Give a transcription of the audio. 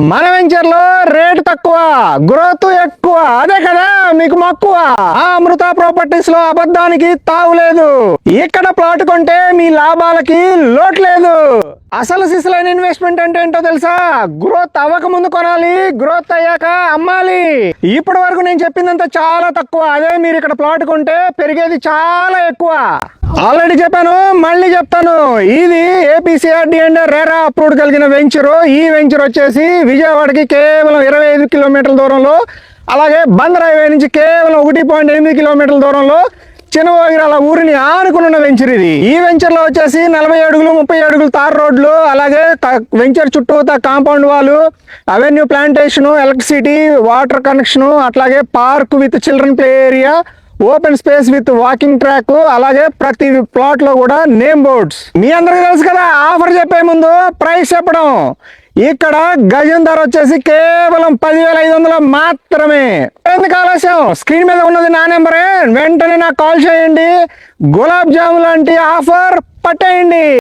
మన వెంచర్ లో రేటు తక్కువ, గ్రోత్ ఎక్కువ, అదే కదా మీకు మక్కువ. ఆ అమృత ప్రాపర్టీస్ లో అబద్ధానికి తావు లేదు. ఇక్కడ ప్లాట్ కొంటే మీ లాభాలకి లోటు లేదు. అసలు సిసలైన ఇన్వెస్ట్మెంట్ అంటే ఏంటో తెలుసా? గ్రోత్ అవ్వక ముందు కొనాలి, గ్రోత్ అయ్యాక అమ్మాలి. ఇప్పటి వరకు నేను చెప్పిందంతా చాలా తక్కువ. అదే మీరు ఇక్కడ ప్లాట్ కొంటే పెరిగేది చాలా ఎక్కువ. ఆల్రెడీ చెప్పాను, మళ్ళీ చెప్తాను. ఇది ఏపీసీఆర్డీ అండ్ రెరా అప్రూవ్డ్ కలిగిన వెంచర్. ఈ వెంచర్ వచ్చేసి విజయవాడకి కేవలం 25 కిలోమీటర్ల దూరంలో, అలాగే బందర్ హైవే నుంచి కేవలం 1.8 కిలోమీటర్ల దూరంలో చినవగిరాల ఊరిని ఆనుకున్న వెంచర్ ఇది. ఈ వెంచర్ లో వచ్చేసి 40 అడుగులు 30 అడుగులు తార్ రోడ్లు, అలాగే వెంచర్ చుట్టూతా compound wall, avenue plantation, electricity, water connection, అట్లాగే park with children play area, open space with walking track, అలాగే ప్రతి ప్లాట్ లో కూడా నేమ్ బోర్డ్స్. మీ అందరికీ తెలుసు కదా, ఆఫర్ చెప్పే ముందు ప్రైస్ చెప్పడం. ఇక్కడ గజం ధర వచ్చేసి కేవలం 10,500 మాత్రమే. ఎందుకు ఆలస్యం? స్క్రీన్ మీద ఉన్నది నా నెంబరే, వెంటనే నాకు కాల్ చేయండి. గులాబ్ జాము లాంటి ఆఫర్ పట్టేయండి.